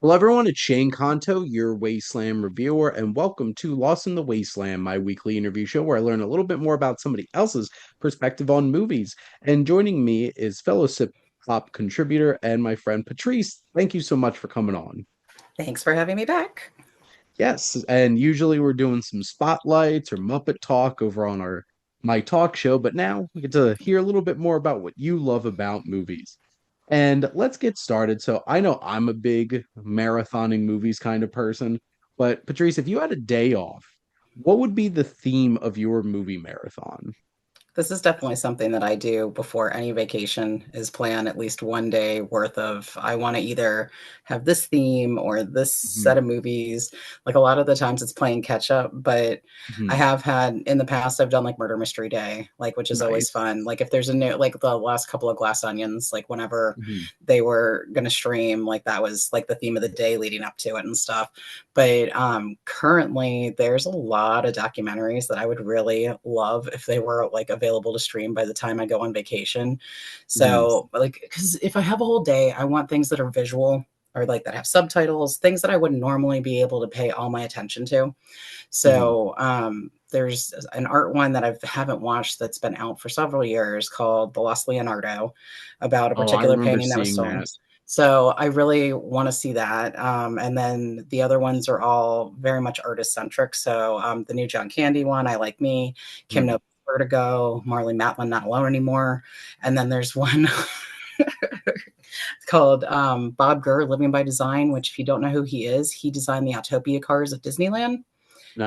Hello, everyone. It's Shane Conto, your Wasteland Reviewer, and welcome to Lost in the Wasteland, my weekly interview show where I learn a little bit more about somebody else's perspective on movies. And joining me is fellow SiftPop contributor and my friend Patrice. Thank you so much for coming on. Thanks for having me back. Yes, and usually we're doing some spotlights or Muppet talk over on our my talk show, but now we get to hear a little bit more about what you love about movies. And let's get started. So I know I'm a big marathoning movies kind of person, but Patrice, if you had a day off, what would be the theme of your movie marathon? This is definitely something that I do before any vacation is planned, at least one day worth of, I want to either have this theme or this set Mhm, of movies. Like a lot of the times it's playing catch up, but I mhm. have had in the past, I've done like Murder Mystery Day, like, which is always Nice. fun. Like if there's a new, like the last couple of Glass Onions, like whenever Mhm, they were going to stream, like that was like the theme of the day leading up to it and stuff. But currently, there's a lot of documentaries that I would really love if they were like available to stream by the time I go on vacation. mhm, So, like, because if I have a whole day, I want things that are visual or like that have subtitles, things that I wouldn't normally be able to pay all my attention to. mhm. So, there's an art one that I haven't watched that's been out for several years called The Lost Leonardo about a Oh, I particular remember painting that was seeing stolen. that. So I really want to see that. And then the other ones are all very much artist centric. So the new John Candy one, I Like Me, Kim Mhm. Novak, Vertigo, Marley Matlin, Not Alone Anymore. And then there's one called Bob Gurr, Living by Design, which if you don't know who he is, he designed the Autopia cars at Disneyland.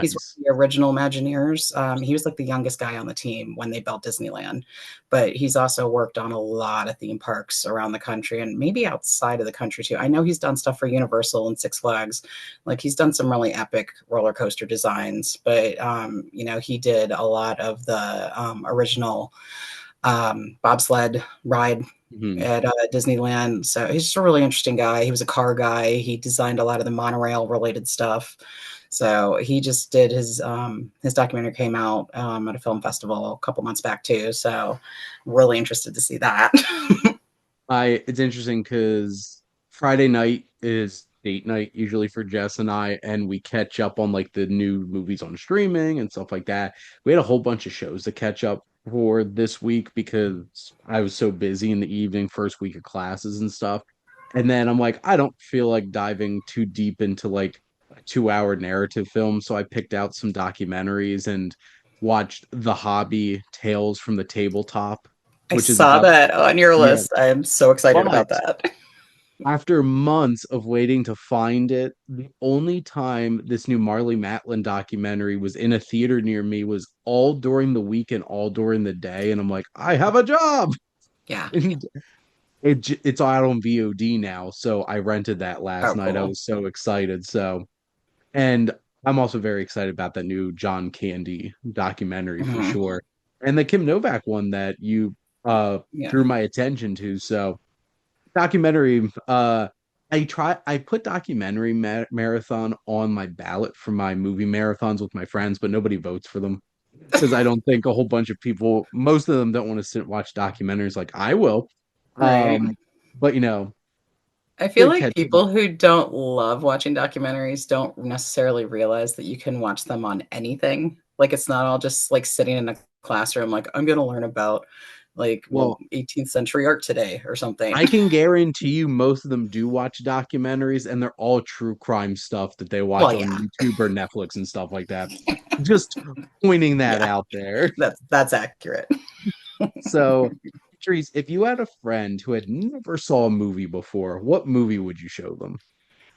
He's one Nice. of the original Imagineers. He was like the youngest guy on the team when they built Disneyland, but he's also worked on a lot of theme parks around the country and maybe outside of the country too. I know he's done stuff for Universal and Six Flags. Like he's done some really epic roller coaster designs, but he did a lot of the original bobsled ride Mhm. at Disneyland. So he's just a really interesting guy. He was a car guy. He designed a lot of the monorail related stuff. So he just did his documentary came out at a film festival a couple months back too. So really interested to see that. I It's interesting because Friday night is date night usually for Jess and I, and we catch up on like the new movies on streaming and stuff like that. We had a whole bunch of shows to catch up for this week because I was so busy in the evening, first week of classes and stuff. And then I'm like, I don't feel like diving too deep into like a 2 hour narrative film. So I picked out some documentaries and watched The Hobby Tales from the Tabletop, I which is saw about, that on your yeah. list. I am so excited about But that. after months of waiting to find it, the only time this new Marley Matlin documentary was in a theater near me was all during the week and all during the day. And I'm like, I have a job. Yeah. And it's out on VOD now. So I rented that last Oh, night. I cool. was so excited. And I'm also very excited about that new John Candy documentary for Hmm. sure. And the Kim Novak one that you Yeah. drew my attention to. So documentary. I put documentary marathon on my ballot for my movie marathons with my friends, but nobody votes for them because I don't think a whole bunch of people, most of them don't want to sit and watch documentaries like I will. Right. But I feel good like catch. people who don't love watching documentaries don't necessarily realize that you can watch them on anything. Like it's not all just like sitting in a classroom, like I'm going to learn about like Well, 18th century art today or something. I can guarantee you most of them do watch documentaries and they're all true crime stuff that they watch Well, on yeah, YouTube or Netflix and stuff like that. Just pointing that yeah, out there. that's accurate. So, Patrice, if you had a friend who had never saw a movie before, what movie would you show them?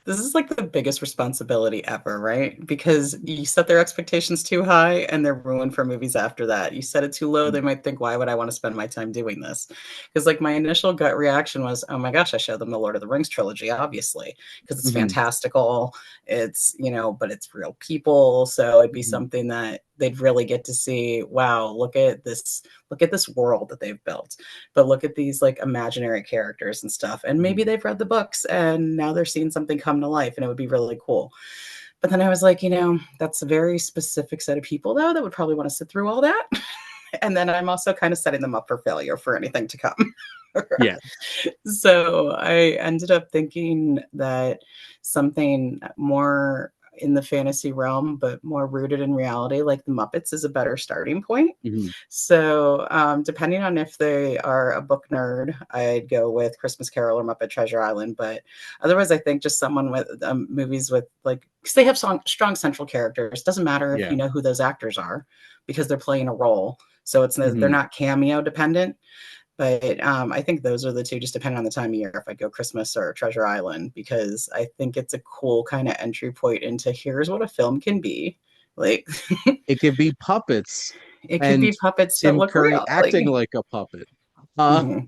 This is like the biggest responsibility ever, right? Because you set their expectations too high and they're ruined for movies after that. You set it too low, they might think, why would I want to spend my time doing this? Because, like, my initial gut reaction was, oh my gosh, I showed them the Lord of the Rings trilogy, obviously, because it's Mhm, fantastical. But it's real people. So it'd be mhm, something that they'd really get to see, wow, look at this world that they've built, but look at these like imaginary characters and stuff. And maybe mhm, they've read the books and now they're seeing something come to life and it would be really cool. But then I was like, that's a very specific set of people though that would probably want to sit through all that. And then I'm also kind of setting them up for failure for anything to come. Yeah. So I ended up thinking that something more in the fantasy realm, but more rooted in reality, like the Muppets, is a better starting point. Mhm. So, depending on if they are a book nerd, I'd go with Christmas Carol or Muppet Treasure Island. But otherwise, I think just someone with movies with like, because they have strong central characters. Doesn't matter if Yeah. you know who those actors are because they're playing a role. So they're Mhm. not cameo dependent. But I think those are the two, just depending on the time of year, if I go Christmas or Treasure Island, because I think it's a cool kind of entry point into here's what a film can be. Like It could be puppets it could and be puppets that Tim look Curry real. Like acting like a puppet. Uh, mhm.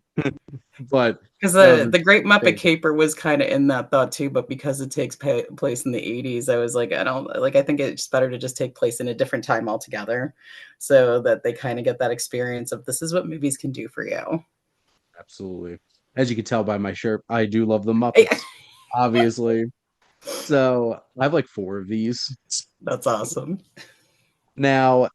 but Because um, the Great Muppet they- Caper was kind of in that thought too, but because it takes place in the 80s, I was like, I don't like. I think it's better to just take place in a different time altogether, so that they kind of get that experience of this is what movies can do for you. absolutely. As you can tell by my shirt, I do love the Muppets, obviously. So I have like four of these. That's awesome. Now,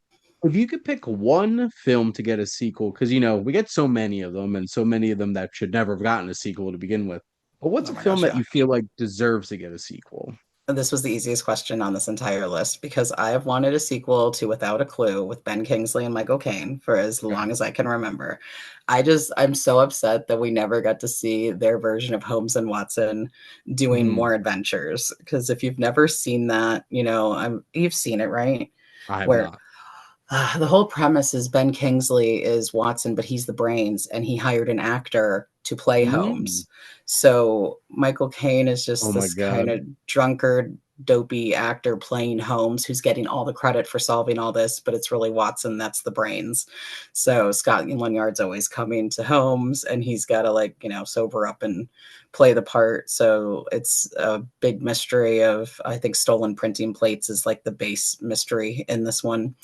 if you could pick one film to get a sequel, because we get so many of them, and so many of them that should never have gotten a sequel to begin with. But what's Oh a my film gosh, that yeah. you feel like deserves to get a sequel? This was the easiest question on this entire list because I have wanted a sequel to Without a Clue with Ben Kingsley and Michael Caine for as Okay. long as I can remember. I'm so upset that we never got to see their version of Holmes and Watson doing Mhm. more adventures. Because if you've never seen that, you've seen it, right? I have Where not. the whole premise is Ben Kingsley is Watson, but he's the brains, and he hired an actor to play Mm. Holmes. So Michael Caine is Oh just my this kind God. of drunkard, dopey actor playing Holmes who's getting all the credit for solving all this, but it's really Watson that's the brains. So Scott Lanyard's always coming to Holmes, and he's got to sober up and play the part. So it's a big mystery of I think stolen printing plates is like the base mystery in this one,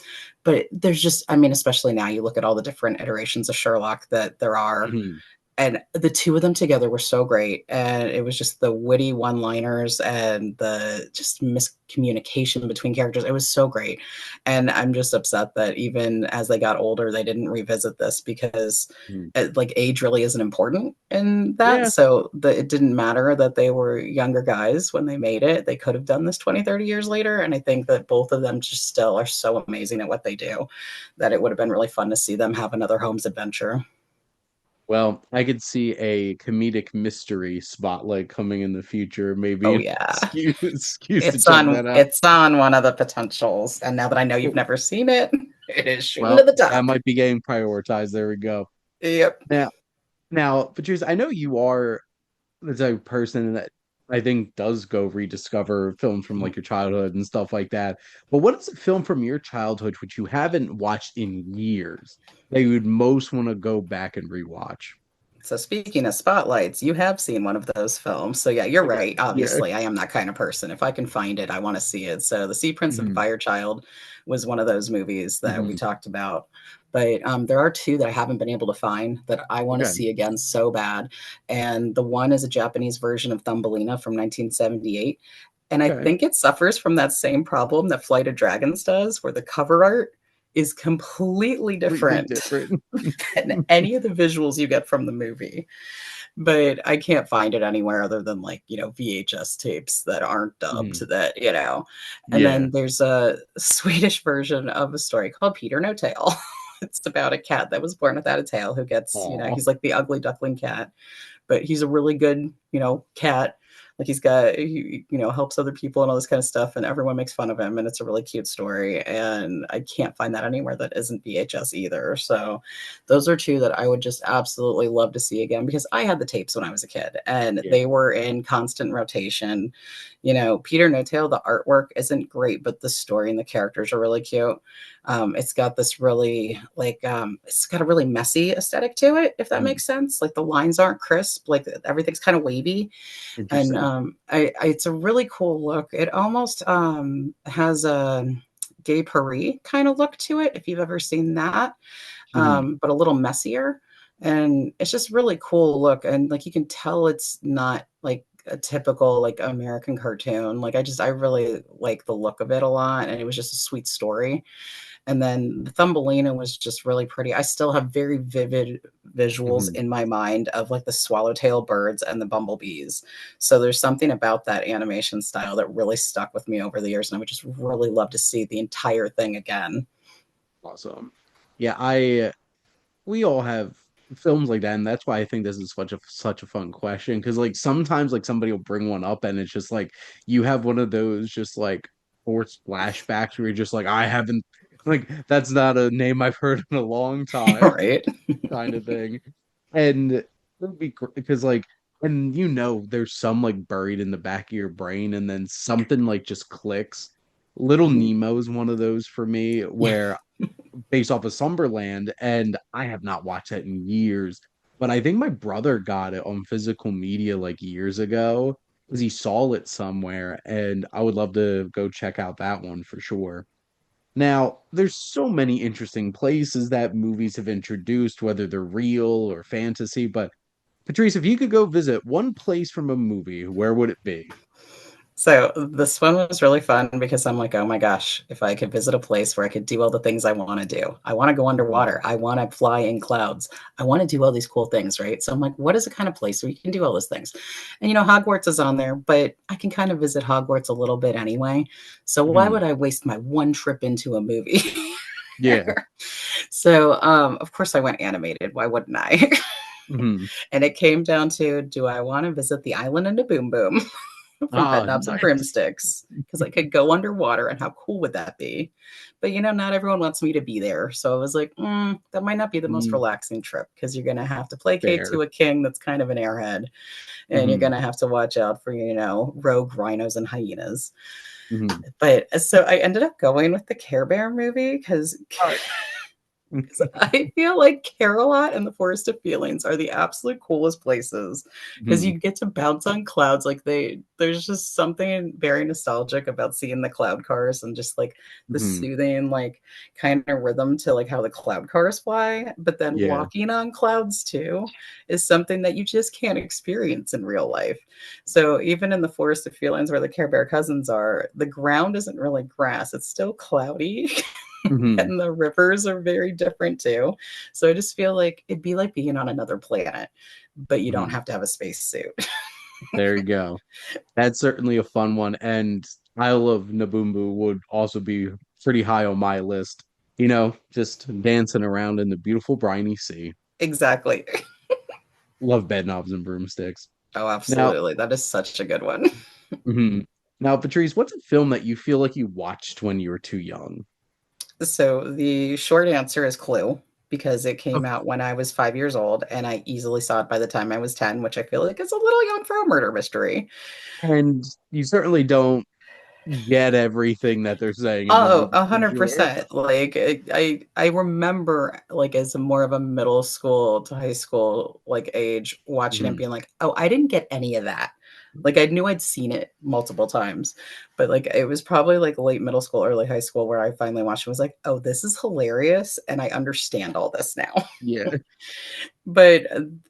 but there's just I mean especially now you look at all the different iterations of Sherlock that there are, Mhm. and the two of them together were so great, and it was just the witty one liners and the just miscommunication between characters. It was so great, and I'm just upset that even as they got older they didn't revisit this because Mhm. like age really isn't important in that, Yeah. so it didn't matter that they were younger guys when they made it. They could have done this 20, 30 years later, and I think that both of them just still are so amazing at what they do that it would have been really fun to see them have another Holmes adventure. Well, I could see a comedic mystery spotlight coming in the future. Maybe Oh an yeah. excuse to It's check on that out. it's on one of the potentials. And now that I know you've never seen it, it is shooting to Well, the that top. might be getting prioritized. There we go. Yep. Now, Patrice, I know you are the type of person that I think does go rediscover films from like your childhood and stuff like that. But what is a film from your childhood which you haven't watched in years that you would most want to go back and rewatch? So speaking of spotlights, you have seen one of those films. So yeah, you're right. Yeah. Obviously, I am that kind of person. If I can find it, I want to see it. So The Sea Prince and Mhm. Firechild was one of those movies that we Mhm. talked about. But there are two that I haven't been able to find that I want to Okay. see again so bad. And the one is a Japanese version of Thumbelina from 1978. And I Okay. think it suffers from that same problem that Flight of Dragons does, where the cover art is completely Completely different different. than any of the visuals you get from the movie. But I can't find it anywhere other than VHS tapes that aren't Mhm. dubbed that. And Yeah. then there's a Swedish version of a story called Peter No Tail. It's about a cat that was born without a tail who Aw. he's like the ugly duckling cat, but he's a really good cat. Like he helps other people and all this kind of stuff, and everyone makes fun of him, and it's a really cute story. And I can't find that anywhere that isn't VHS either. So those are two that I would just absolutely love to see again because I had the tapes when I was a kid, and Yeah. they were in constant rotation. Peter No Tail, the artwork isn't great, but the story and the characters are really cute. It's got this really it's got a really messy aesthetic to it, if that Mhm. makes sense. Like the lines aren't crisp, like everything's kind of wavy, and Interesting. it's a really cool look. It almost has a gay Paris kind of look to it, if you've ever seen that, Mhm. but a little messier. And it's just really cool look. And like you can tell it's not like a typical like American cartoon. Like I really like the look of it a lot, and it was just a sweet story. And then the Thumbelina was just really pretty. I still have very vivid visuals Mhm. in my mind of like the swallowtail birds and the bumblebees. So there's something about that animation style that really stuck with me over the years, and I would just really love to see the entire thing again. Awesome. Yeah, I we all have films like that, and that's why I think this is such a fun question. Because like sometimes like somebody will bring one up, and it's just like you have one of those just like forced flashbacks where you're just like, I haven't like that's not a name I've heard in a long time, Right? kind of thing. And it would be because like and there's some like buried in the back of your brain, and then something like just clicks. Little Nemo is one of those for me where based off of Slumberland, and I have not watched that in years. But I think my brother got it on physical media like years ago because he saw it somewhere, and I would love to go check out that one for sure. Now, there's so many interesting places that movies have introduced, whether they're real or fantasy. But Patrice, if you could go visit one place from a movie, where would it be? So this one was really fun because I'm like, oh my gosh, if I could visit a place where I could do all the things I want to do. I want to go Mhm. underwater. I want to fly in clouds. I want to do all these cool things, right? So I'm like, what is the kind of place where you can do all those things? And Hogwarts is on there, but I can kind of visit Hogwarts a little bit anyway. So why Mhm. would I waste my one trip into a movie? Yeah. So of course I went animated. Why wouldn't I? Mhm. And it came down to, do I want to visit the island in the Boom Boom? From Ah, Bedknobs and nice. Broomsticks, because I could go underwater, and how cool would that be? But not everyone wants me to be there. So I was like, that might not be the most Mm, relaxing trip, because you're going to have to placate fair. to a king that's kind of an airhead, and you're going Mhm. to have to watch out for, rogue rhinos and hyenas. Mhm. But so I ended up going with the Care Bear movie because Alright. I feel like Carolot and the Forest of Feelings are the absolute coolest places because Mhm. you get to bounce on clouds. Like there's just something very nostalgic about seeing the cloud cars and just like the Mhm. soothing, like kind of rhythm to like how the cloud cars fly. But then Yeah. walking on clouds too is something that you just can't experience in real life. So even in the Forest of Feelings where the Care Bear cousins are, the ground isn't really grass; it's still cloudy. Mhm. And the rivers are very different too. So I just feel like it'd be like being on another planet, but you don't Mhm. have to have a spacesuit. There you go. That's certainly a fun one, and Isle of Naboombu would also be pretty high on my list. Just dancing around in the beautiful briny sea. Exactly. Love bed knobs and broomsticks. Oh, Now, absolutely. That is such a good one. mhm. Now, Patrice, what's a film that you feel like you watched when you were too young? So the short answer is Clue, because it came Okay. out when I was 5 years old and I easily saw it by the time I was 10, which I feel like is a little young for a murder mystery. And you certainly don't get everything that they're saying in the Oh, movie for sure. 100%. Like I remember like as a more of a middle school to high school like age watching it Mhm. being like, "Oh, I didn't get any of that." Like I knew I'd seen it multiple times, but like it was probably like late middle school, early high school where I finally watched it and was like, "Oh, this is hilarious and I understand all this now." Yeah. But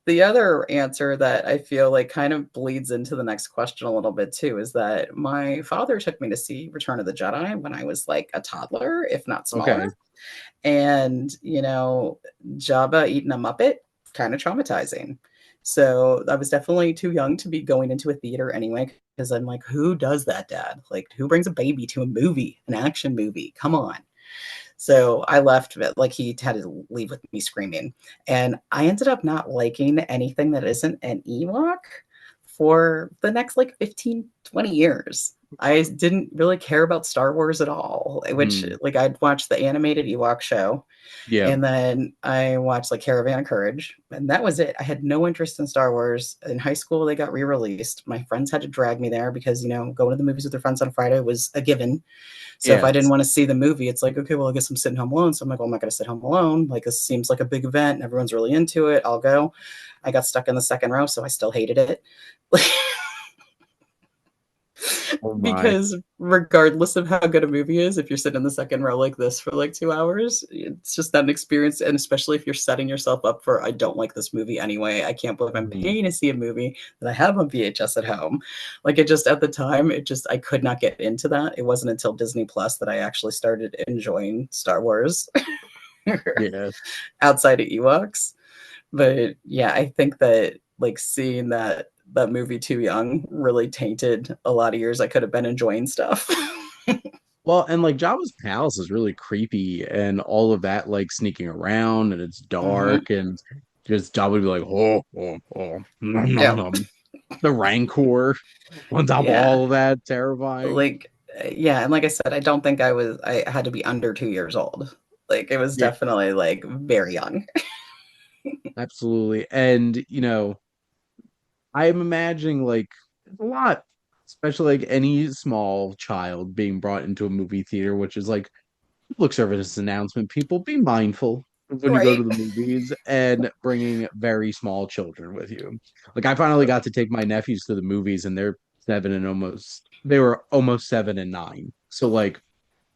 the other answer that I feel like kind of bleeds into the next question a little bit too is that my father took me to see Return of the Jedi when I was like a toddler, if not smaller. Okay. And, Jabba eating a Muppet, kind of traumatizing. So I was definitely too young to be going into a theater anyway, because I'm like, who does that, Dad? Like, who brings a baby to a movie, an action movie? Come on. So I left, but like he had to leave with me screaming. And I ended up not liking anything that isn't an Ewok for the next like 15, 20 years. I didn't really care about Star Wars at all, which Mhm. like I'd watch the animated Ewok show Yeah. and then I watched like Caravan of Courage, and that was it. I had no interest in Star Wars. In high school, they got re-released. My friends had to drag me there because, going to the movies with their friends on Friday was a given. So if I didn't Yes. want to see the movie, it's like, okay, well, I guess I'm sitting home alone. So I'm like, well, I'm not going to sit home alone. Like, this seems like a big event and everyone's really into it. I'll go. I got stuck in the second row, so I still hated it. Oh my. Because regardless of how good a movie is, if you're sitting in the second row like this for like 2 hours, it's just not an experience. And especially if you're setting yourself up for, I don't like this movie anyway. I can't believe I'm Mhm. paying to see a movie that I have on VHS at home. Like it just, at the time, it just, I could not get into that. It wasn't until Disney Plus that I actually started enjoying Star Wars Yeah. outside of Ewoks. But yeah, I think that like seeing that movie too young really tainted a lot of years I could have been enjoying stuff. Well, and like Jabba's palace is really creepy and all of that, like sneaking around and it's Hmm. dark and just Jabba would be like, oh, oh, oh, nom, nom, Yeah, nom. The Rancor on top of yeah, all of that, terrifying. like yeah, and like I said, I don't think I had to be under 2 years old. Like it was Yeah, definitely like very young. absolutely. And, I'm imagining like a lot, especially like any small child being brought into a movie theater, which is like public service announcement. People be mindful when you go to Right? the movies and bringing very small children with you. Like I finally got to take my nephews to the movies, and they were almost 7 and 9. So like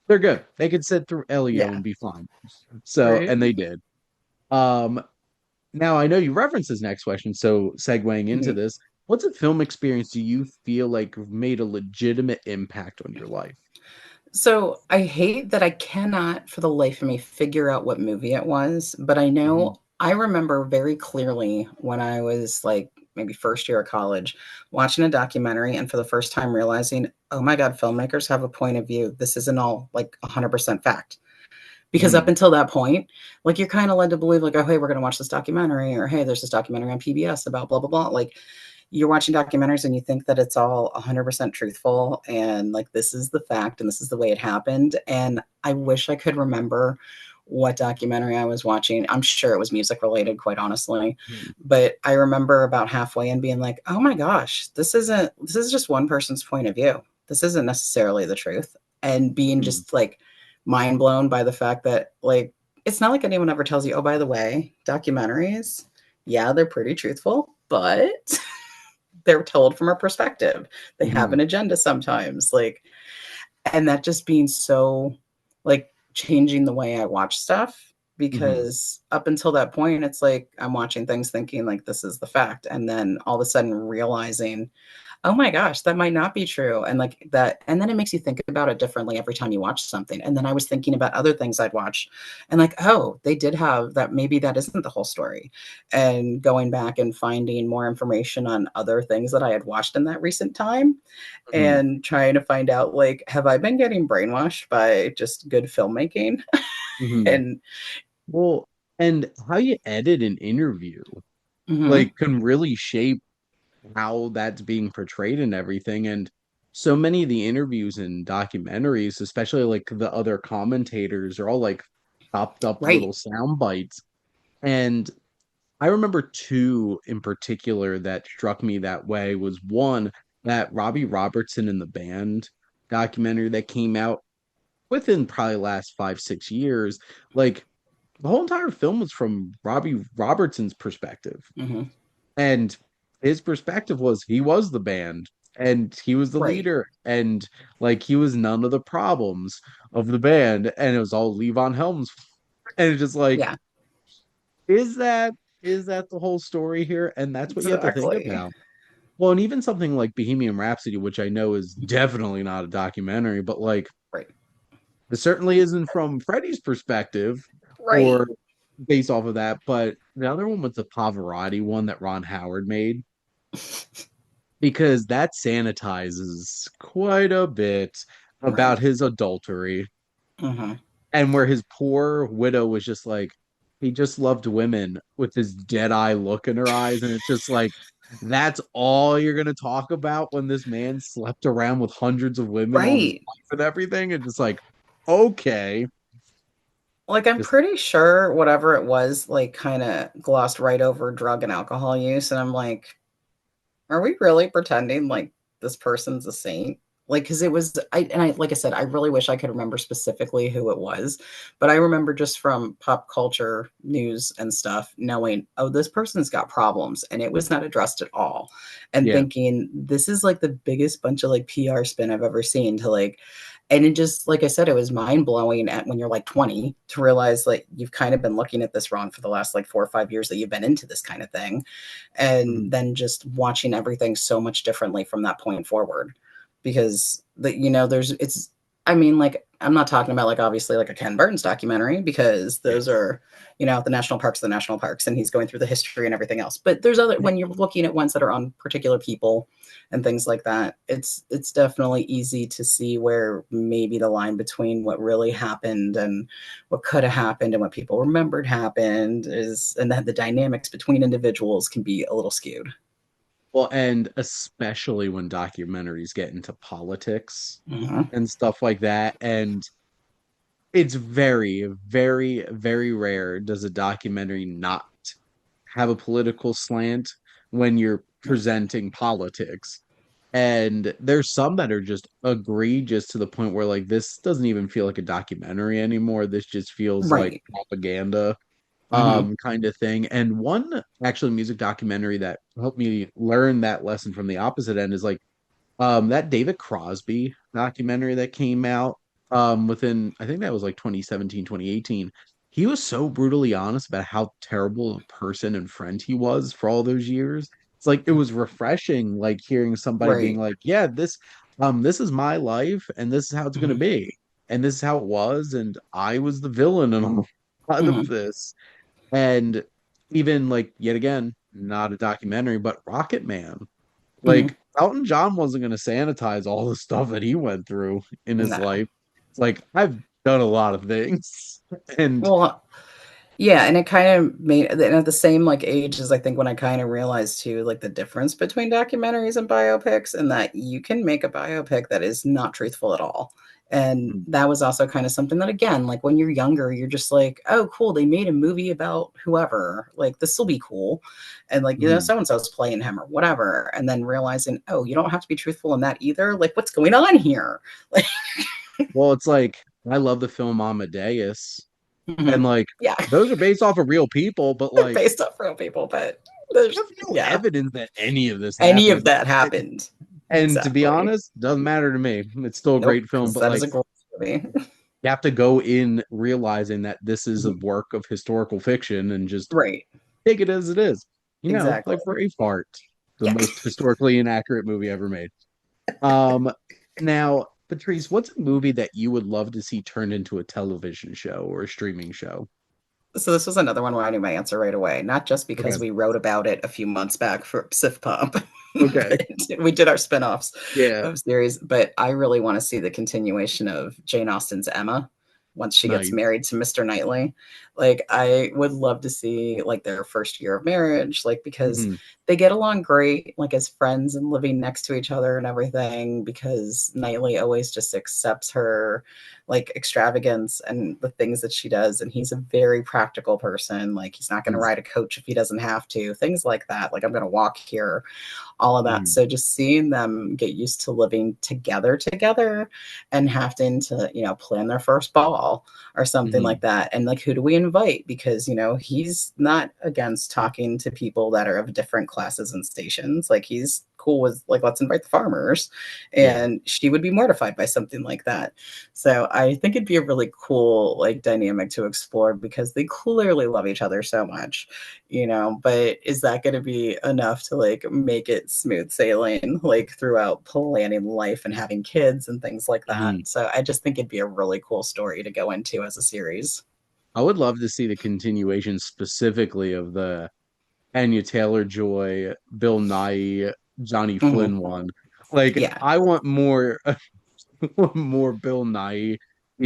they're good. They could sit through Elio Yeah. and be fine. So Right. and they did. Um, Now I know you referenced this next question, so segueing into Mhm. this, what's a film experience do you feel like made a legitimate impact on your life? So I hate that I cannot for the life of me figure out what movie it was, but I Mhm, know I remember very clearly when I was like maybe first year of college watching a documentary and for the first time realizing, oh my God, filmmakers have a point of view. This isn't all like 100% fact. Because up mhm, until that point, like you're kind of led to believe, like, oh, hey, we're going to watch this documentary, or hey, there's this documentary on PBS about blah, blah, blah. Like you're watching documentaries and you think that it's all 100% truthful and like this is the fact and this is the way it happened. And I wish I could remember what documentary I was watching. I'm sure it was music related, quite honestly. mhm, But I remember about halfway in being like, oh my gosh, this is just one person's point of view. This isn't necessarily the truth. And being mhm, just like mind blown by the fact that like it's not like anyone ever tells you, oh, by the way, documentaries, yeah, they're pretty truthful, but they're told from a perspective. They have mhm, an agenda sometimes. Like, and that just being so like changing the way I watch stuff mhm, because up until that point, it's like I'm watching things thinking like this is the fact. And then all of a sudden realizing oh my gosh, that might not be true. And like that, and then it makes you think about it differently every time you watch something. And then I was thinking about other things I'd watched and like, oh, they did have that. Maybe that isn't the whole story. And going back and finding more information on other things that I had watched in that recent time mhm, and trying to find out, like, have I been getting brainwashed by just good filmmaking? mhm. And Well, and how you edit an interview mhm, like can really shape how that's being portrayed and everything. And so many of the interviews and documentaries, especially like the other commentators, are all like chopped up right. little sound bites. And I remember two in particular that struck me that way was one that Robbie Robertson and the band documentary that came out within probably last 5, 6 years. Like the whole entire film was from Robbie Robertson's perspective. Hmm. And his perspective was he was the band and he was the Right. leader and like he was none of the problems of the band and it was all Levon Helms. And it's just like, Yeah, is that is that the whole story here? And that's what you have to think exactly. about. Well, and even something like Bohemian Rhapsody, which I know is definitely not a documentary, but like Right. it certainly isn't from Freddie's perspective Right. or based off of that. But the other one was the Pavarotti one that Ron Howard made because that sanitizes quite a bit about Right. his adultery Hmm. and where his poor widow was just like he just loved women with this dead eye look in her eyes and it's just like that's all you're going to talk about when this man slept around with hundreds of women all his Right. life and everything and just like okay Like, I'm just pretty sure whatever it was, like, kinda glossed right over drug and alcohol use, and I'm like, "Are we really pretending like this person's a saint?" like because it was I like I said, I really wish I could remember specifically who it was, but I remember just from pop culture news and stuff knowing, oh, this person's got problems and it was not addressed at all, and Yeah. thinking this is like the biggest bunch of like PR spin I've ever seen to like. And it just, like I said, it was mind blowing at when you're like 20 to realize like you've kind of been looking at this wrong for the last like 4 or 5 years that you've been into this kind of thing, Mhm. and then just watching everything so much differently from that point forward, because there's it's I mean, like, I'm not talking about like obviously like a Ken Burns documentary, because Yeah. those are, the national parks, and he's going through the history and everything else. But there's other, Yeah. when you're looking at ones that are on particular people and things like that, it's definitely easy to see where maybe the line between what really happened and what could have happened and what people remembered happened is, and that the dynamics between individuals can be a little skewed. Well, and especially when documentaries get into politics Mhm. and stuff like that. And it's very, very, very rare does a documentary not have a political slant when you're presenting politics. And there's some that are just egregious to the point where like this doesn't even feel like a documentary anymore. This just feels like Right. propaganda Hmm. kind of thing. And one actually music documentary that helped me learn that lesson from the opposite end is like that David Crosby documentary that came out within I think that was like 2017, 2018. He was so brutally honest about how terrible a person and friend he was for all those years. It's like it was refreshing like hearing somebody being Right. like, "Yeah, this is my life and this is how it's going to Hmm. be. And this is how it was and I was the villain and a lot of Hmm. this." And even like yet again, not a documentary, but Rocket Man. Hmm. Like Elton John wasn't going to sanitize all the stuff that he went through in his No. life. It's like I've done a lot of things, and Well, yeah, and it kind of made, and at the same like age as I think when I kind of realized too, like the difference between documentaries and biopics, and that you can make a biopic that is not truthful at all. And mm, that was also kind of something that, again, like when you're younger, you're just like, oh, cool, they made a movie about whoever, like this will be cool. And like, mm. so and so's playing him or whatever. And then realizing, oh, you don't have to be truthful in that either. Like, what's going on here? Like, Well, it's like I love the film Amadeus, and mhm. like Yeah, those are based off of real people, but they're like based off real people, but there's there's, no yeah, evidence that any of this any of happened. that happened. And to be Exactly. honest, doesn't matter to me. It's still a Nope, great film, because but that is like a great movie. you have to go in realizing that this is a work of historical fiction and just Right. take it as it is. You know, Exactly. like Braveheart, the Yeah. most historically inaccurate movie ever made. Um, Now, Patrice, what's a movie that you would love to see turned into a television show or a streaming show? So this was another one where I knew my answer right away, not just because Okay. we wrote about it a few months back for SiftPop, Okay. but we did our spinoffs Yeah. of series. But I really want to see the continuation of Jane Austen's Emma once she gets Nice. married to Mr. Knightley. Like, I would love to see like their first year of marriage, like, because Hmm. they get along great, like as friends and living next to each other and everything, because Knightley always just accepts her like extravagance and the things that she does, and he's a very practical person. Like, he's not going to ride a coach if he doesn't have to, things like that. Like, I'm going to walk here, all of that. Hmm. So just seeing them get used to living together and having to, plan their first ball or something Hmm. like that. And like, who do we invite? Because, he's not against talking to people that are of different classes and stations. Like, he's cool with like, let's invite the farmers. Yeah. And she would be mortified by something like that. So I think it'd be a really cool like dynamic to explore, because they clearly love each other so much, but is that going to be enough to like make it smooth sailing like throughout planning life and having kids and things like that? Hmm. So I just think it'd be a really cool story to go into as a series. I would love to see the continuation specifically of the Anya Taylor-Joy, Bill Nye, Johnny Hmm. Flynn one. Like, Yeah. I want more more Bill Nye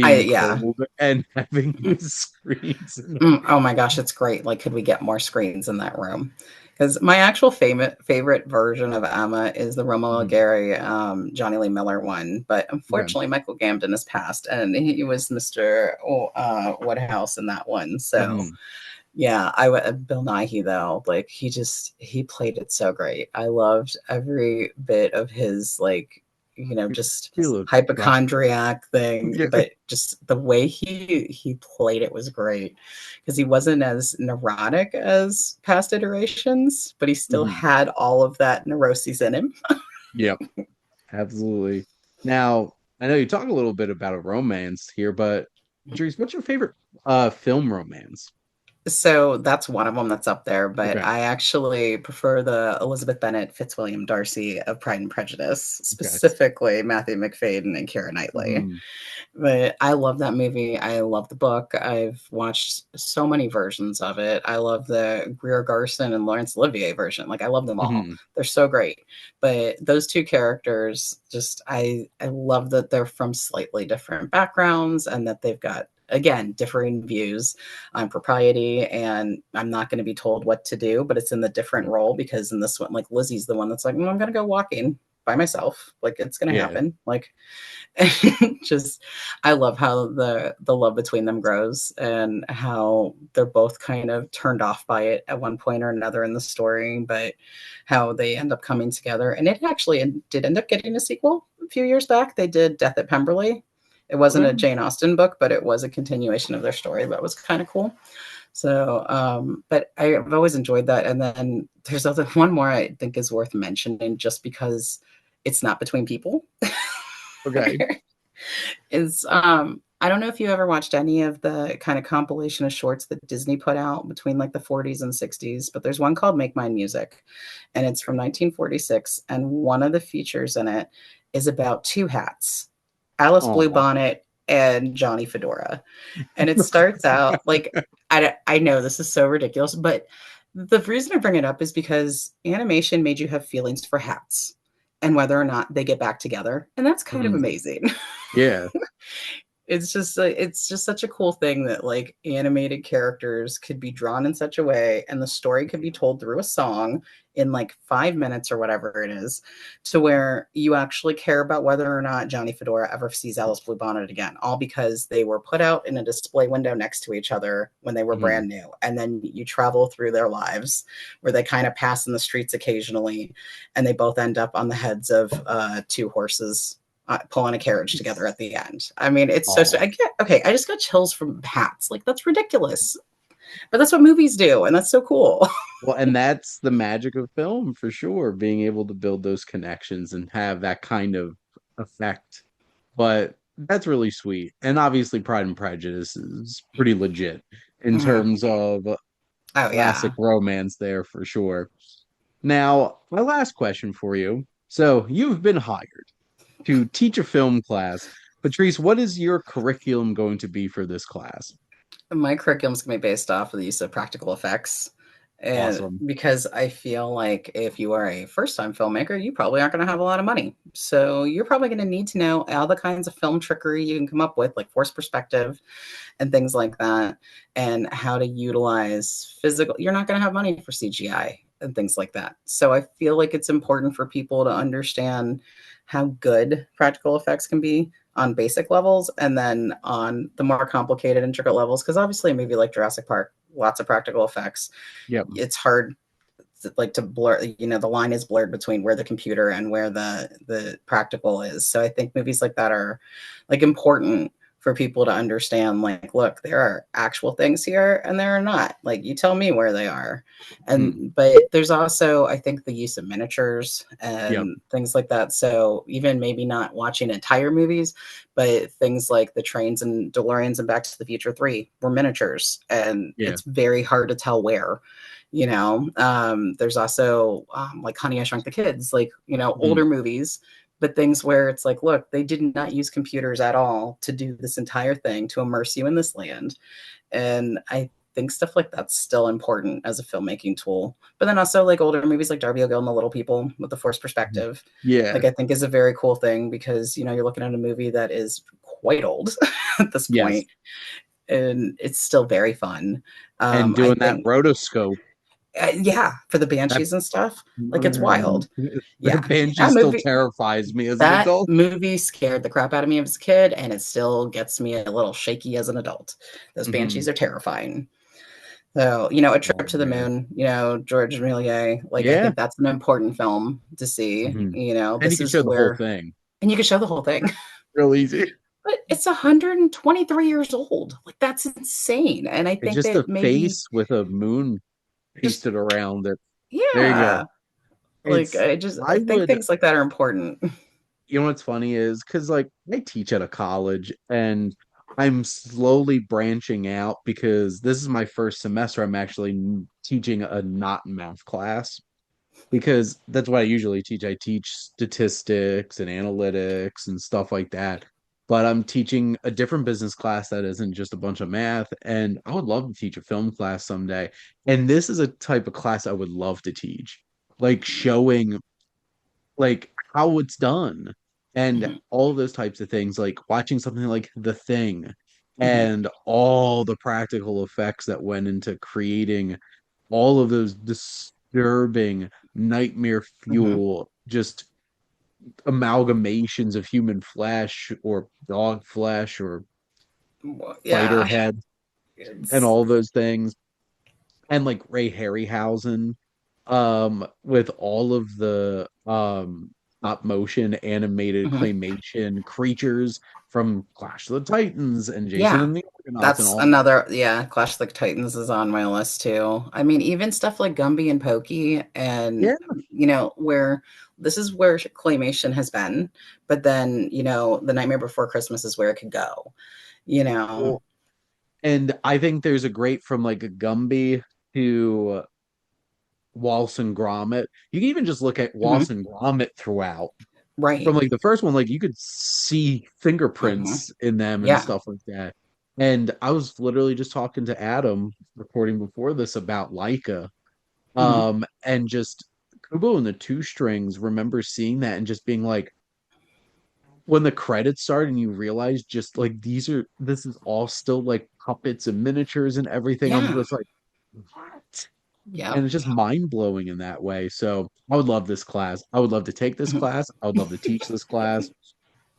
I being Yeah. cold and having his screens. Oh my gosh, it's great. Like, could we get more screens in that room? Because my actual favorite version of Emma is the Romola Mhm. Gary, Johnny Lee Miller one. But Okay. unfortunately, Michael Gambon has passed, and he was Mr. Woodhouse in that one. So Mhm. yeah, Bill Nighy though, like he played it so great. I loved every bit of his like. just He looks rough. hypochondriac thing, Yeah. but just the way he played it was great because he wasn't as neurotic as past iterations, but he still Mhm. had all of that neuroses in him. Yep, absolutely. Now, I know you talk a little bit about a romance here, but Patrice, what's your favorite film romance? So that's one of them that's up there, but Okay. I actually prefer the Elizabeth Bennet Fitzwilliam Darcy of Pride and Prejudice, Okay. specifically Matthew McFadden and Keira Knightley. Mhm. But I love that movie. I love the book. I've watched so many versions of it. I love the Greer Garson and Laurence Olivier version. Like I love them all. Mhm. They're so great. But those two characters, just I love that they're from slightly different backgrounds and that they've got again differing views on propriety, and I'm not going to be told what to do, but it's in the different role because in this one, like Lizzie's the one that's like, I'm going to go walking by myself. Like it's going to Yeah. happen. Like just I love how the love between them grows and how they're both kind of turned off by it at one point or another in the story, but how they end up coming together. And it actually did end up getting a sequel a few years back. They did Death at Pemberley. It wasn't a Okay. Jane Austen book, but it was a continuation of their story. That was kind of cool. So, but I've always enjoyed that. And then there's other one more I think is worth mentioning just because it's not between people. Okay. Is I don't know if you ever watched any of the kind of compilation of shorts that Disney put out between like the 40s and 60s, but there's one called Make Mine Music, and it's from 1946. And one of the features in it is about two hats, Alice Oh. Bluebonnet and Johnny Fedora. And it starts out like, I know this is so ridiculous, but the reason I bring it up is because animation made you have feelings for hats and whether or not they get back together. And that's kind of Mhm. amazing. Yeah. It's just such a cool thing that like animated characters could be drawn in such a way and the story could be told through a song in like 5 minutes or whatever it is, to where you actually care about whether or not Johnny Fedora ever sees Alice Bluebonnet again, all because they were put out in a display window next to each other when they were Mhm. brand new. And then you travel through their lives where they kind of pass in the streets occasionally and they both end up on the heads of two horses pulling a carriage together at the end. I mean, it's so. Oh. I get okay. I just got chills from hats. Like that's ridiculous, but that's what movies do, and that's so cool. Well, and that's the magic of film for sure, being able to build those connections and have that kind of effect. But that's really sweet. And obviously, Pride and Prejudice is pretty legit in Mhm. terms of Oh classic yeah. romance there for sure. Now, my last question for you. So, you've been hired to teach a film class. Patrice, what is your curriculum going to be for this class? My curriculum is going to be based off of the use of practical effects. And Awesome. because I feel like if you are a first time filmmaker, you probably aren't going to have a lot of money. So you're probably going to need to know all the kinds of film trickery you can come up with, like forced perspective and things like that, and how to utilize physical. You're not going to have money for CGI and things like that. So I feel like it's important for people to understand how good practical effects can be on basic levels and then on the more complicated intricate levels, because obviously a movie like Jurassic Park, lots of practical effects. Yep. It's hard like to blur, the line is blurred between where the computer and where the practical is. So I think movies like that are like important for people to understand, like, look, there are actual things here and there are not. Like, you tell me where they are. Mhm. And but there's also, I think, the use of miniatures Yep. and things like that. So even maybe not watching entire movies, but things like the trains and DeLoreans and Back to the Future 3 were miniatures, and Yeah. it's very hard to tell where. There's also like Honey, I Shrunk the Kids, like, Mhm. older movies, but things where it's like, look, they did not use computers at all to do this entire thing to immerse you in this land. And I think stuff like that's still important as a filmmaking tool. But then also like older movies like Darby O'Gill and the Little People with the forced Mhm. perspective, Yeah. like I think is a very cool thing because you're looking at a movie that is quite old at this Yes. point, and it's still very fun. And I doing that think rotoscope, yeah, for the that banshees and stuff, like it's wild. that Yeah, banshee that still movie terrifies me as an that adult. movie scared the crap out of me as a kid, and it still gets me a little shaky as an adult. Those Mhm. banshees are terrifying. So, A Trip Oh to the man. Moon, George Méliès, like I Yeah. think that's an important film to see. Mhm. And you This can is show the whole where thing. and you can show the whole thing. Real easy. But it's 123 years old. Like that's insane. And I It's think just a that maybe face with a moon just pasted around it. There you go. yeah. Like It's I I think would things like that are important. you know what's funny is because like I teach at a college and I'm slowly branching out because this is my first semester. I'm actually teaching a not math class because that's what I usually teach. I teach statistics and analytics and stuff like that. But I'm teaching a different business class that isn't just a bunch of math. And I would love to teach a film class someday. And this is a type of class I would love to teach, like showing like how it's done and Mhm, all those types of things, like watching something like The Thing mhm, and all the practical effects that went into creating all of those disturbing nightmare mhm. fuel just amalgamations of human flesh or dog flesh or Well, spider yeah, head and it's all those things and like Ray Harryhausen with all of the stop motion animated mhm. claymation creatures from Clash of the Titans and Jason Yeah. and the Argonauts and That's all. another, yeah, Clash of the Titans is on my list too. I mean, even stuff like Gumby and Pokey and Yeah, where this is where claymation has been, but then, The Nightmare Before Christmas is where it could go, you know. well, and I think there's a great from like a Gumby to Wallace and Gromit. You can even just look at Wallace Mhm. and Gromit throughout. From Right. like the first one, like you could see Mhm. fingerprints in them and Yeah. stuff like that. And I was literally just talking to Adam recording before this about Leica. Mhm. And just Kubo and the Two Strings, remember seeing that and just being like, when the credits start and you realize just like this is all still like puppets and miniatures and everything. I'm Yeah. just like, what? And Yep. it's just mind blowing in that way. So I would love this class. I would love to take this Mhm. class. I would love to teach this class.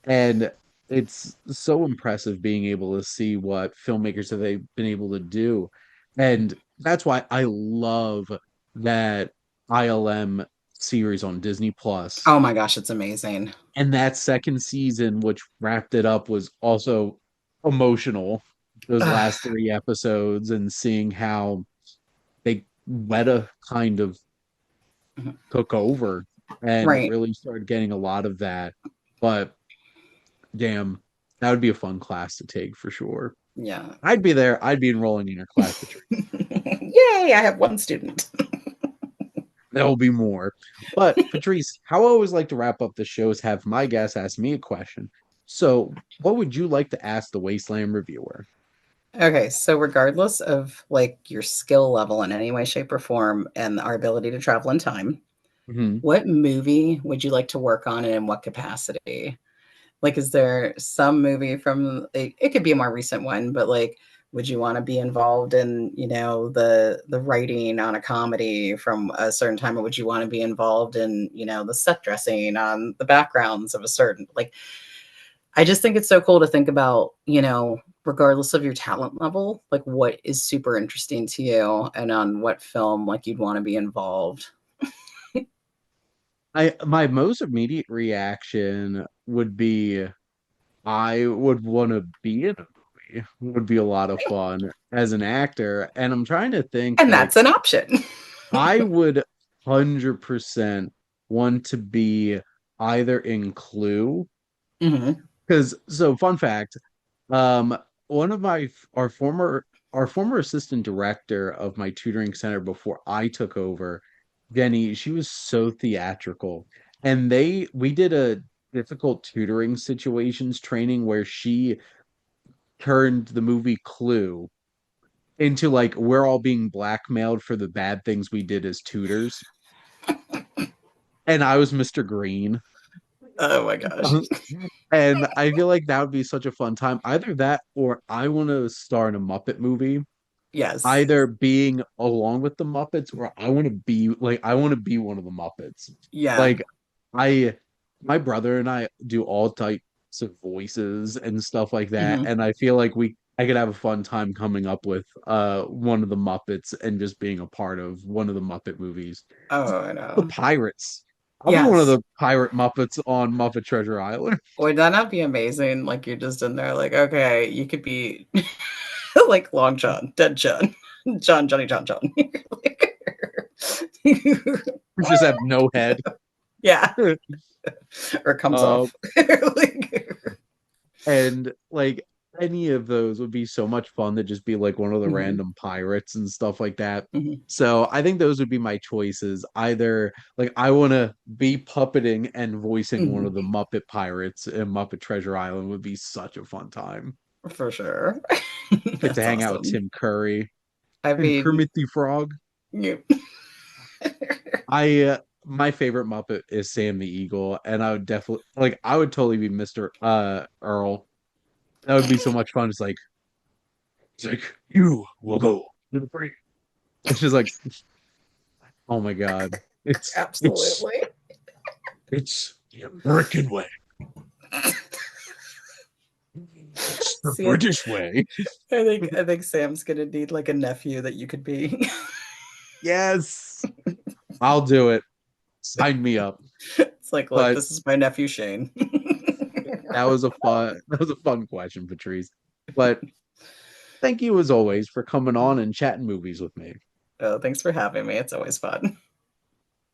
And it's so impressive being able to see what filmmakers have they been able to do. And that's why I love that ILM series on Disney Plus. Oh my gosh, it's amazing. And that second season, which wrapped it up, was also emotional. Those last Ugh. three episodes and seeing how they meta kind of Mhm. took over and Right. really started getting a lot of that. But damn, that would be a fun class to take for sure. Yeah. I'd be there. I'd be enrolling in your class, Patrice. Yay, I have one student. There'll be more. But Patrice, how I always like to wrap up the show is have my guests ask me a question. So, what would you like to ask the Wasteland Reviewer? Okay, so regardless of like your skill level in any way, shape, or form and our ability to travel in time, Hmm. what movie would you like to work on and in what capacity? Like, is there some movie from it could be a more recent one, but like, would you want to be involved in, the writing on a comedy from a certain time, or would you want to be involved in, the set dressing on the backgrounds of a certain like I just think it's so cool to think about, regardless of your talent level, like what is super interesting to you and on what film like you'd want to be involved. I my most immediate reaction would be I would want to be in a movie. Would be a lot of fun as an actor. And I'm trying to think And like that's an option. I would 100% want to be either in Clue Hmm. because so fun fact, um one of my our former assistant director of my tutoring center before I took over, Jenny, she was so theatrical. And we did a difficult tutoring situations training where she turned the movie Clue into like we're all being blackmailed for the bad things we did as tutors. And I was Mr. Green. Oh my gosh. And I feel like that would be such a fun time. Either that or I want to star in a Muppet movie, Yes. either being along with the Muppets or I want to be one of the Muppets. Yeah. Like I my brother and I do all types of voices and stuff like that. Hmm. And I feel like I could have a fun time coming up with one of the Muppets and just being a part of one of the Muppet movies. Oh, I The know. Pirates. I'll be one of Yes. the pirate Muppets on Muppet Treasure Island. Would that not be amazing? Like you're just in there, like, okay, you could be like Long John, Dead John, John, Johnny John John. We just have no head. Yeah, or it comes Uh, off. Like, and like any of those would be so much fun to just be like one of the mhm, random pirates and stuff like that. mhm, So I think those would be my choices. Either like I want to be puppeting and voicing one mhm. of the Muppet Pirates in Muppet Treasure Island would be such a fun time. For sure. Get to That's hang out with awesome. Tim Curry I and mean, Kermit the Frog. you. I My favorite Muppet is Sam the Eagle, and I would definitely like I would totally be Mr. Earl. That would be so much fun. It's like you will go to the free. It's just like, oh my God. It's it's Absolutely. it's the American way. It's the See, British way. I think Sam's gonna need like a nephew that you could be. Yes, I'll do it. Sign me up. It's like, look, But this is my nephew Shane. that was a fun question, Patrice. But thank you as always for coming on and chatting movies with me. Oh, thanks for having me. It's always fun.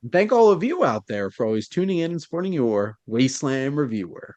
And thank all of you out there for always tuning in and supporting your Wasteland Reviewer.